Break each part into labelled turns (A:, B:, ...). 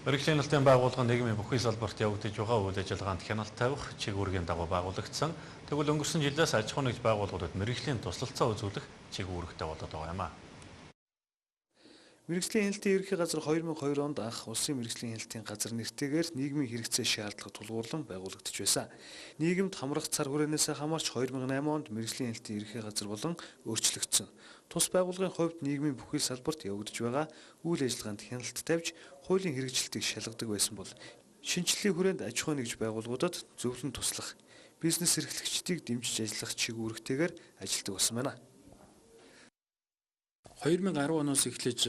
A: Мэргэжлийн нэлтийн байгууллага нийгмийн бүхий салбарт явагдаж байгаа үйл ажиллагаанд хяналт тавих чиглэлийн дагуу байгуулагдсан. Тэгвэл өнгөрсөн жилээс аж ахуй нэгж байгууллагуудад мэргэжлийн туслалцаа үзүүлэх чиглэлтэй болоод байгаа юм а.
B: Мэргэжлийн хяналтын ерөнхий газар 2002 онд анх улсын мэргэжлийн хяналтын газар нэртэйгээр нийгмийн хэрэгцээ шаардлагад тулгуурлан байгуулагдаж байсан. Нийгэмд хамрах цар хүрээнээс хамаарч 2008 онд мэргэжлийн хяналтын ерөнхий газар болон өөрчлөгдсөн. Тус байгууллагын хувьд нийгмийн бүхий салбарт явагдаж байгаа үйл ажиллагаанд хяналт тавьж хуулийн хэрэгжилтийг шалгадаг байсан бол шинжлэлийн хүрээнд аж ахуй нэгж байгууллагуудад зөвлөн туслах, бизнес эрхлэгчдийг дэмжиж ажиллах чиг үүрэгтэйгээр ажилладаг болсон байна.
C: 2010 оноос эхлэж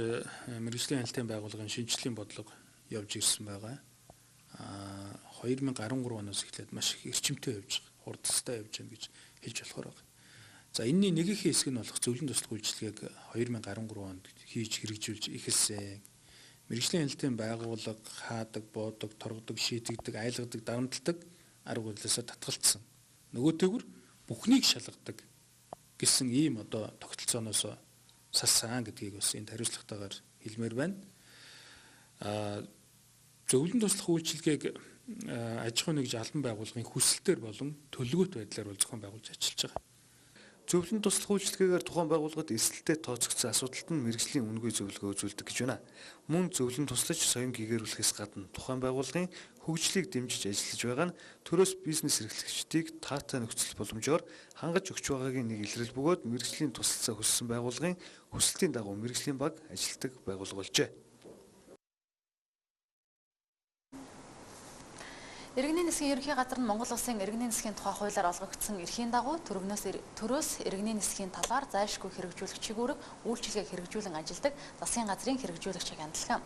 C: мэргэжлийн хяналтын байгууллагын шинжилгээний бодлого явж ирсэн байгаа. 2013 оноос эхлээд маш их эрчимтэй явж байгаа, хурдтай явж байна гэж хэлж болохоор байгаа. За энэний нэгэн хэсэг нь болох зөвлөн туслах үйлчилгээг 2013 онд хийж хэрэгжүүлж эхэлсэн. Мэргэжлийн хяналтын байгууллага хаадаг, буудаг, торгодог, шийтгдэг, айлгадаг, дарамтлагдаг арга барилаасаа татгалцсан. Нөгөөтэйгүр бүхнийг шалгадаг гэсэн ийм тогтолцооноос салсан гэдгийг бас энд хариуцлагатайгаар хэлмээр байна. Зөвлөн туслах үйлчилгээг аж ахуй нэгж албан байгууллагын хүсэлтээр болон төлөвлөгөөт байдлаар зохион байгуулж ажиллаж байгаа.
B: Зөвлөн туслах үйлчилгээгээр тухайн байгууллагад эсэлттэй тооцогдсон асуудалд нь мэргэжлийн үнэгүй зөвлөгөө үзүүлдэг гэж байна. Мөн зөвлөн туслаж соён гэгэрүүлэхээс гадна тухайн байгууллагын хөгжлийг дэмжиж ажиллаж байгаа нь төрөөс бизнес эрхлэгчдийг таатай нөхцөл боломжоор хангаж өгч байгаагийн нэг илрэл бөгөөд мэргэжлийн туслалцаа хүссэн байгууллагын хүсэлтийн дагуу мэргэжлийн баг ажилладаг байгууллага болжээ.
D: Иргэний нисхийн ерөнхий газар нь Монгол Улсын иргэний нисхийн тухай хуулиар олгогдсон эрхийн дагуу төрөөс иргэний нисхийн талаар зайлшгүй хэрэгжүүлэх чигүүрэг үйлчилгээг хэрэгжүүлэн ажилдаг засгийн газрын хэрэгжүүлэгчийг хяндлага.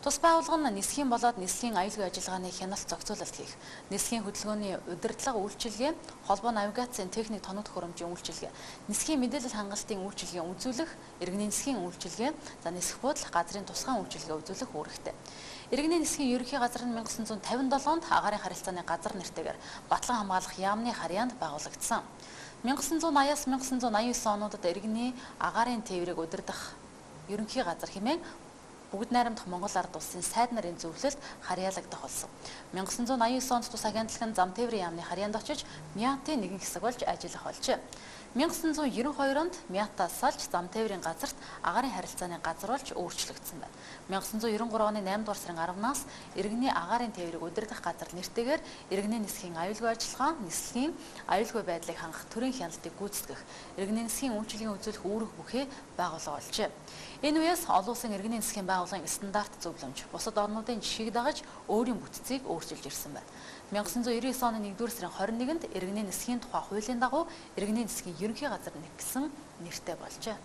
D: Тус байгууллага нь нисхийн болоод нисхийн аюулгүй ажиллагааны хяналт зохицуулалт хийх, нисхийн хөдөлгөөний удирдлага үйлчилгээ, холбоо навигацийн техник тоног төхөөрөмжийн үйлчилгээ, нисхийн мэдээлэл хангалтын үйлчилгээ үзүүлэх, иргэний нисхийн үйлчилгээ, за нисэх буудлах газрын тусгай үйлчилгээ үзүүлэх үүрэгтэй. Иргэний нисхийн ерөнхий газар нь 1957 онд агаарын харилцааны газар нэртэйгээр батлан хамгаалах яамны харьяанд байгуулагдсан. 1980-аас 1989 онуудад иргэний агаарын тээврийг удирдах ерөнхий газар хэмээн бүгд найрамдах Монгол ард улсын сайд нарын зөвлөлд харьяалагдах болсон. 1989 онд тус агентлаг нь зам тээврийн яамны харьяанд очиж Мятын нэгэн хэсэг болж ажиллах болжээ. 1992 онд Мятаас салж зам тээврийн газарт агаарын харилцааны газар болж өөрчлөгдсөн байна. 1993 оны 8 дугаар сарын 10-наас иргэний агаарын тээврийг удирдах газар нэртэйгээр иргэний нисхийн аюулгүй ажиллагаа, нислэгийн аюулгүй байдлыг хангах төрийн хяналтыг гүйцэтгэх, иргэний нисхийн үйлчилгээний үзүүлэх үүрэг бүхий байгуулга болжээ. Энэ үеэс олон улсын иргэний нисхийн байгууллагын стандарт зөвлөмж, бусад орнуудын жишгийг дагаж өөрийн бүтцийг өөрчилж ирсэн байна. 1999 оны 1-р сарын 21-нд иргэний нисхийн тухай хуулийн дагуу иргэний нисхийн ерөнхий газар гэсэн нэртэй болжээ.